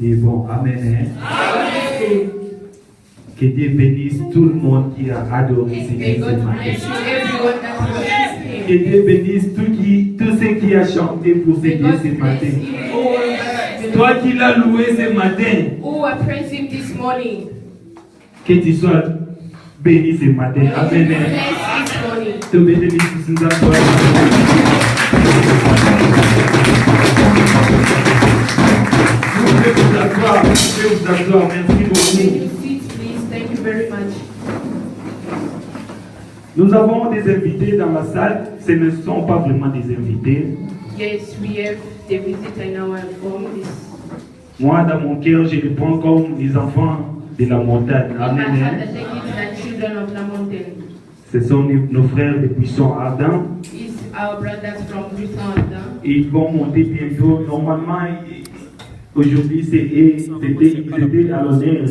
Il est bon. Amen. Amen. Que Dieu bénisse tout le monde qui a adoré Seigneur ce matin. Que Dieu bénisse tous ceux qui ont chanté pour Seigneur ce matin. Toi qui l'as loué ce matin. Que tu sois béni ce matin. Amen. Te bénisse sous ta foi. Vous pouvez vous asseoir. Merci beaucoup. Nous avons des invités dans la salle. Ce ne sont pas vraiment des invités. Yes, we have the visitor in our home. Moi, dans mon cœur, je les prends comme les enfants de la montagne. Amen. Ce sont nos frères de Buisson Ardent. Ils vont monter bientôt. Normalement, aujourd'hui, ils étaient à l'honneur.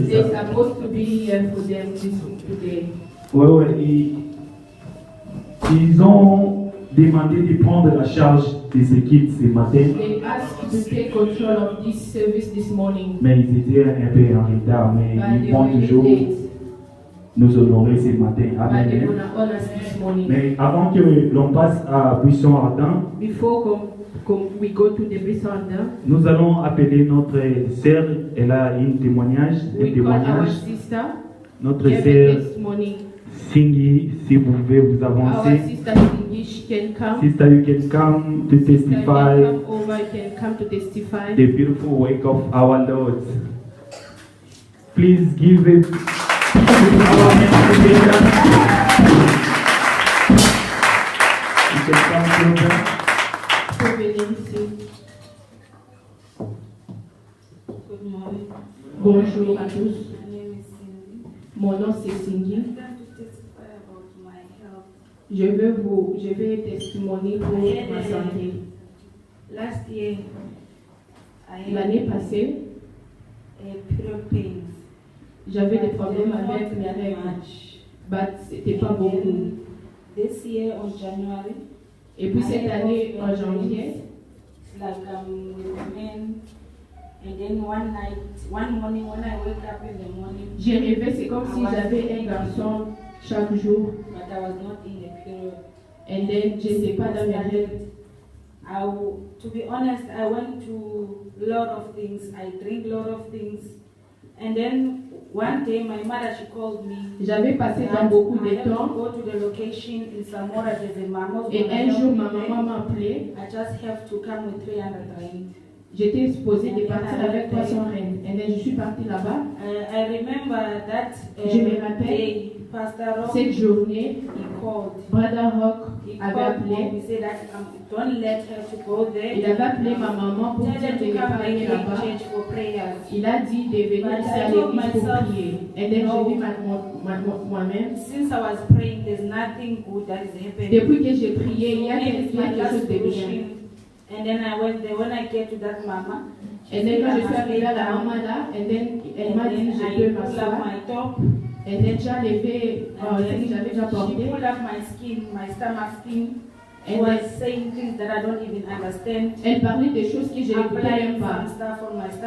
Ils ont demandé de prendre la charge des équipes ce matin. Mais ils étaient un peu en retard, mais ils vont toujours nous honorer ce matin. Amen. Mais avant que l'on passe à Buisson Ardent, nous allons appeler notre sœur. Elle a un témoignage. Notre sœur Singi, si vous pouvez vous avancer. Sister, you can come to testify the beautiful work of our Lord. Please give it our hands together. You can come closer. Bonjour à tous. Mon nom c'est Cindy. Je vais témoigner pour ma santé. L'année passée, j'avais des problèmes avec mes règles, mais c'était pas beaucoup. Et puis cette année, en janvier, j'ai rêvé, c'est comme si j'avais un garçon chaque jour. And then je sais pas dans mes rêves. To be honest, I went to a lot of things. I drink a lot of things. And then one day my mother, she called me. J'avais passé dans beaucoup de temps. Go to the location in Samora, there's a mama. Et un jour ma maman m'a appelé. I just have to come with 300 rand. J'étais supposée de partir avec 300 rand. Et je suis partie là-bas. I remember that. Je me rappelle. Cette journée, Brother Rock avait appelé. Il avait appelé ma maman pour dire de ne pas aller là-bas. Il a dit de venir ici à l'église pour prier. Et then j'ai dit moi-même. Depuis que j'ai prié, il y a quelque chose de bien. And then I went there. When I get to that mama, et then quand je suis arrivée à la maman là, et then elle m'a dit je peux m'asseoir. Et then j'ai levé ce que j'avais déjà porté. She pulled up my skin, my stomach skin. She was saying things that I don't even understand. Elle parlait des choses que je n'écoutais même pas.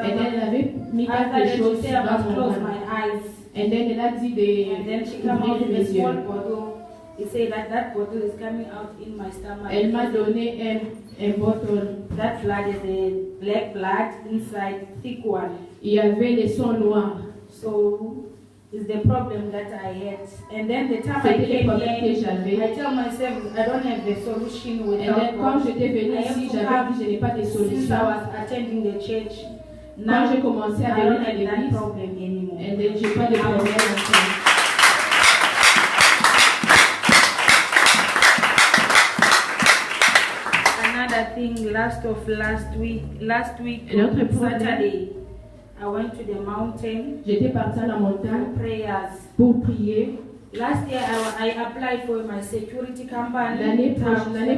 Et then elle avait mis quelque chose dans mon âme. Et then elle a dit d'ouvrir mes yeux. He said that bottle is coming out in my stomach. Elle m'a donné un bottle. That blood is a black blood inside, thick one. Il y avait le sang noir. So it's the problem that I had. And then the time I came here, I tell myself I don't have the solution without God. Quand j'étais venue ici, j'avais dit je n'ai pas de solution. Since I was attending the church, quand j'ai commencé à venir à l'église, et then j'ai pas de problème encore. Thing last week Saturday, I went to the mountain. J'étais partie à la montagne prayers pour prier. Last year I applied for my security company. L'année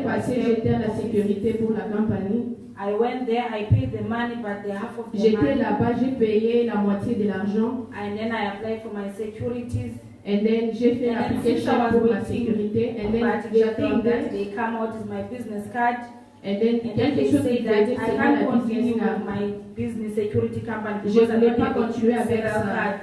passée, j'étais à la sécurité pour la compagnie. I went there, I paid the money, but the half of the J'étais money. là-bas, j'ai payé la moitié de l'argent. And then I applied for my securities. And then j'ai fait l'application pour ma sécurité. And then but the thing that they come out is my business card. And then And then quelque they chose say qui that veut dire I c'est can't la continue business with my business security company Je because I voulais don't pas have a continuer avec federal ça. card.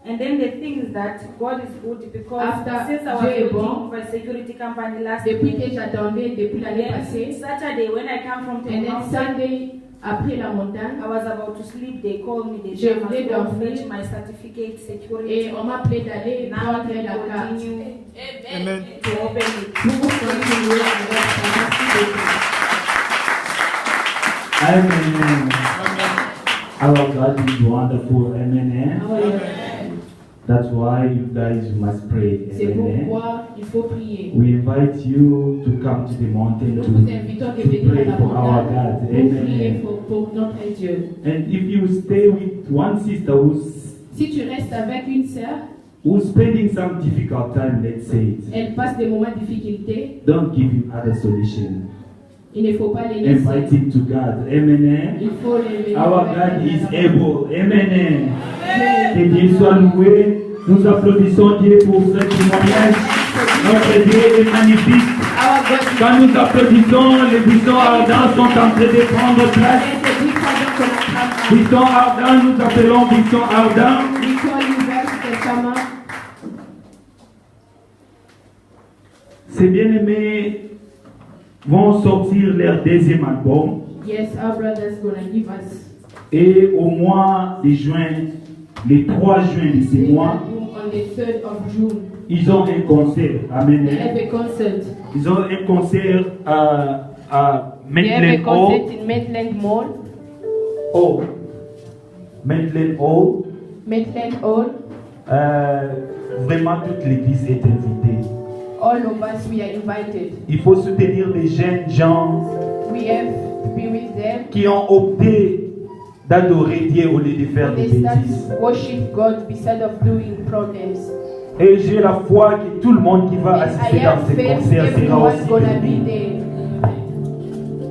And then the thing is that God is good because After since I was Dieu est waiting bon, for a security company last Depuis year, que j'attendais, depuis l'année then passée, Saturday when I come from the and then mountain, Sunday, après la montagne, I was about to sleep. They called me. They Je said I voulais must go dormir. fetch my certificate security. et on m'a appelé d'aller Now prendre I la carte continue Amen. to open it. pour continuer avec ça. Merci Amen. Our God is wonderful. Amen. beaucoup. That's why you guys must pray. C'est Amen. pourquoi il faut prier. We invite you to come to the mountain Nous vous to invitons de to venir à pray la for our montagne God. pour prier Amen. pour notre Dieu. And if you stay with one sister Si tu restes avec une sœur, who's spending some difficult time, let's say it, elle passe des moments de difficulté, don't give him other solution. il ne faut pas les laisser. Invite him to God. Amen. Il faut les venir Our avec God is elle. able. Amen. Que Dieu soit loué. Nous applaudissons Dieu pour ce témoignage. Notre Dieu est magnifique. Our God is Quand nous applaudissons, les buissons ardents sont en train de prendre place. Buissons ardents, nous appelons buissons ardents. We call you back to come up. Ces bien-aimés vont sortir leur deuxième album. Yes, our brother's gonna give us Et au mois de juin, le 3 juin de ce the mois, album on the 3rd of June. ils ont un concert. Amen. They have a concert. Ils ont un concert à They have a Maitland concert Hall. in Maitland Mall. Oh, Maitland Hall. Maitland Hall. Vraiment, toute l'église est invitée. All of us, we are invited. Il faut soutenir les jeunes gens We have to be with them. qui ont opté d'adorer Dieu au lieu de faire des They start bêtises. to worship God instead of doing problems. Et j'ai la foi que tout le monde qui va And assister I dans have ce faith concert sera everyone aussi gonna béni. be there.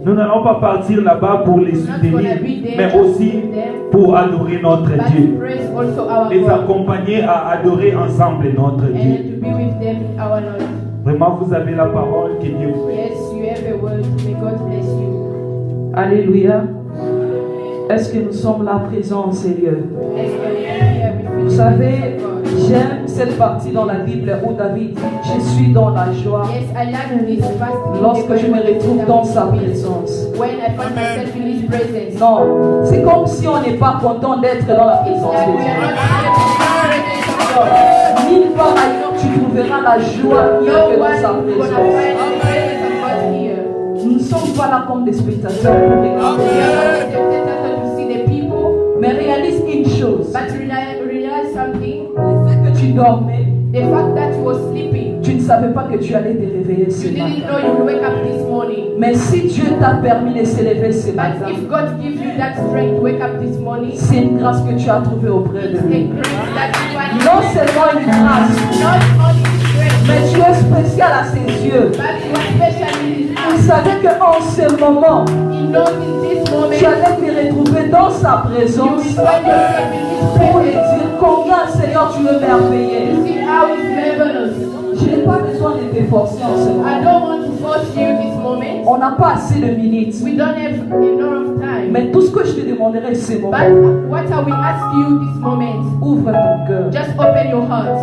Nous n'allons pas partir là-bas pour les Not soutenir, gonna be there mais to aussi see them, pour adorer notre but Dieu. to praise also our Les God accompagner à adorer ensemble notre and Dieu. to be with them in our Lord. Vraiment, vous avez la parole, que Dieu vous bénisse. Yes, you have a word. May God bless you. Alléluia. Est-ce que nous sommes là présents, Seigneur? As we are here before Vous you, savez, God. j'aime cette partie dans la Bible où David dit, je suis dans la joie Yes, I like this fast. lorsque je me retrouve dans sa présence. When I find myself in His presence. Non, c'est comme si on n'est pas content d'être dans la It's présence like de we are Dieu. not happy in the presence of God. Nulle part ailleurs tu trouveras la joie No que one dans sa is gonna présence. find the presence of God here. Nous ne sommes pas là comme des spectateurs pour We are regarder. not expected to see the people, Mais réalise une chose, but realize something. le fait que tu dormais, The fact that you were sleeping, tu ne savais pas que tu allais te réveiller ce you didn't matin. know you would wake up this morning. Mais si Dieu t'a permis de se lever ce But matin, if God gives you that strength to wake up this morning, c'est une grâce que tu as trouvée auprès de it's a lui. grace that you are Non seulement une grâce, not only strength, mais tu es spécial à ses yeux. but you are special in His Il eyes. savait qu'en ce moment, He knows in this tu moment allais te retrouver dans sa you will présence find yourself in His pour lui presence. dire combien Seigneur tu es merveilleux. You see how He's marvelous. Je n'ai pas besoin de t'efforcer en ce I moment. don't want to force you this moment. On n'a pas assez de minutes. We don't have enough of time. Mais tout ce que je te demanderai, c'est moment. But what I will ask you this moment, Ouvre ton cœur. just open your heart.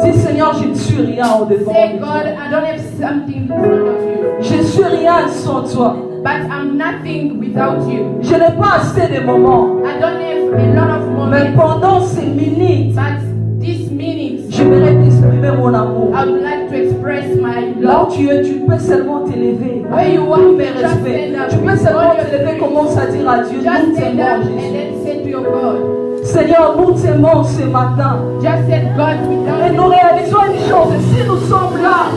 Dis Seigneur, je ne suis rien au devant Say, de God, toi. I don't have something in front of you, Je ne suis rien sans toi. but I'm nothing without you. Je n'ai pas assez de moments. I don't have a lot of Mais moments, pendant ces minutes, but these minutes, j'aimerais t'exprimer mon amour. I would like to express my Là où love. tu es, tu peux seulement t'élever. Where you are, Mes just respects. stand up. Tu peux with seulement all your t'élever, strength. commence à dire à Dieu, Just nous stand t'aimons up and Jésus. then say to your God, Seigneur, nous t'aimons ce matin. just say, God, without Et nous réalisons une chose, si nous sommes là,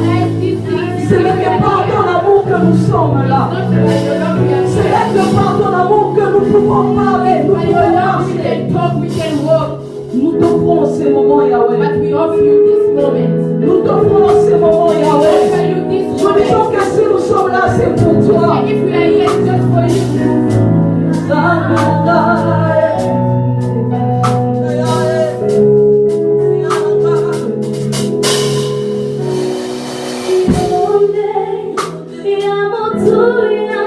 ce n'est que par ton amour que nous sommes là. Ce n'est que par ton amour que nous pouvons parler, nous pouvons marcher. Nous t'offrons ce moment, Yahweh. But we offer you this moment. Nous t'offrons ce moment, We Yahweh. offer you this Nous disons moment. que si nous sommes là, c'est pour toi. And if we are here, it's just for you. Ti amo tu,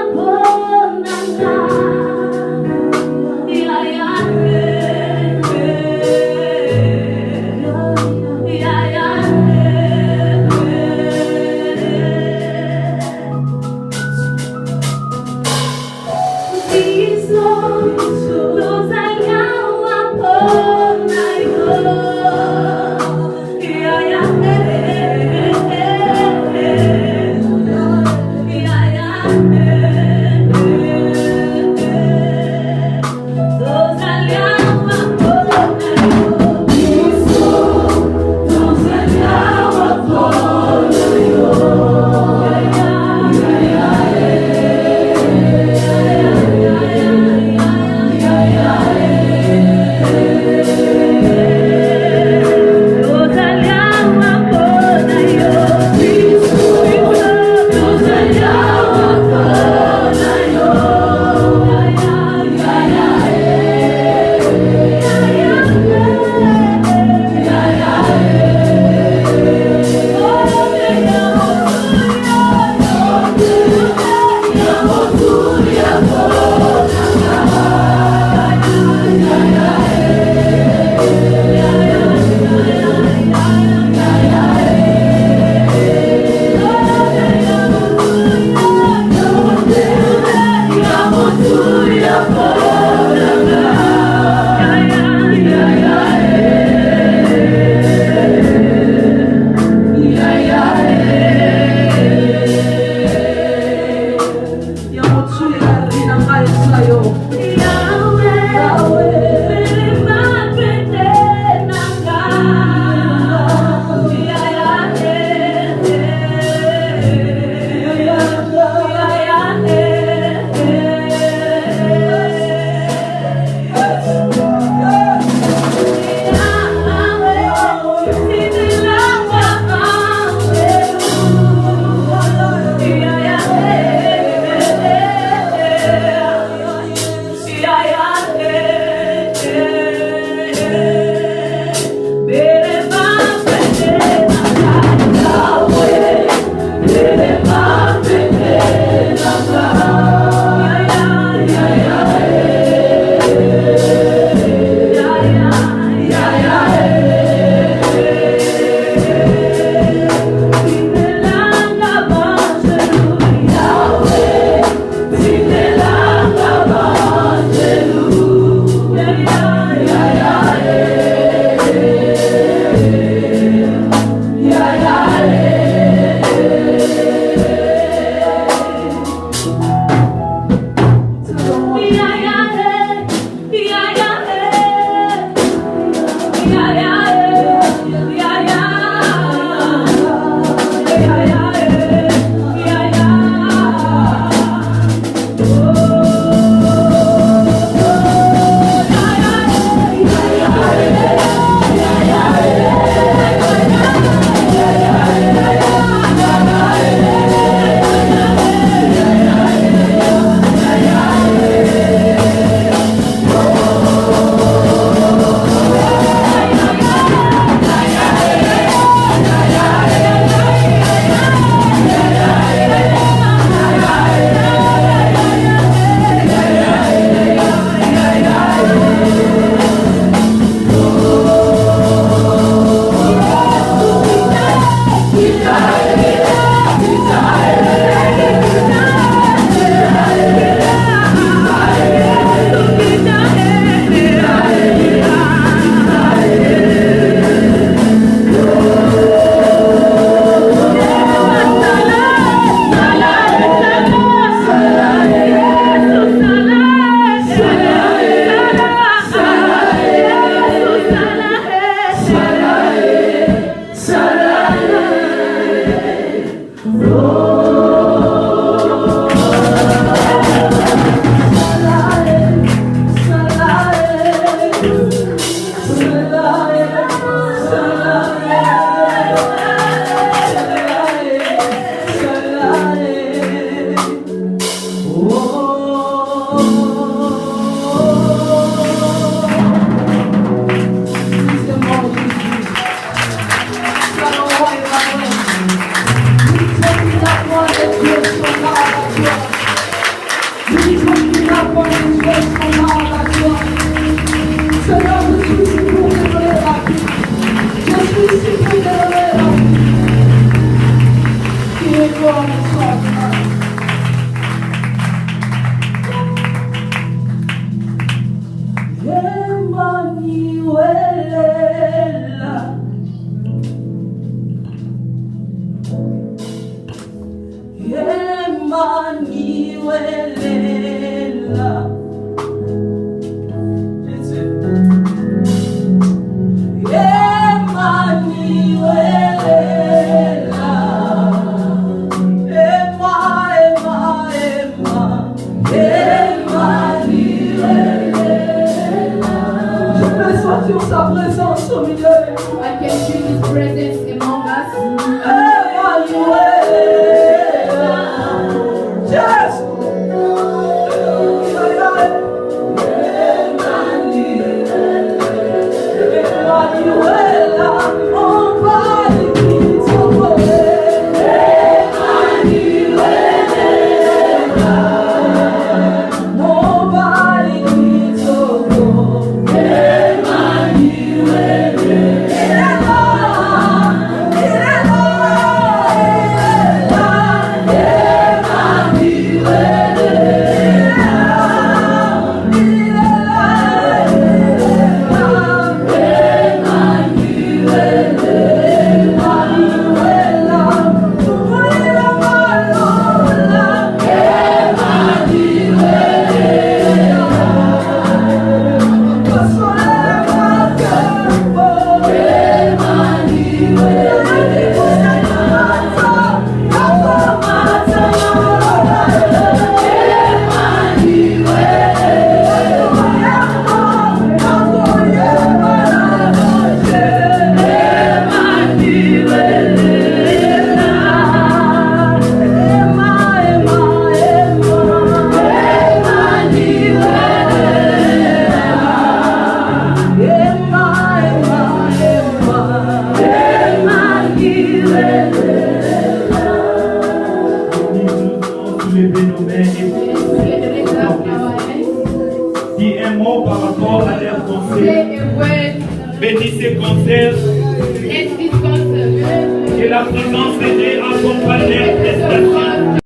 lever nos mains et dis un mot par rapport à leur concert. Bénis ces concerts. Que la présence de Dieu accompagne les prestations.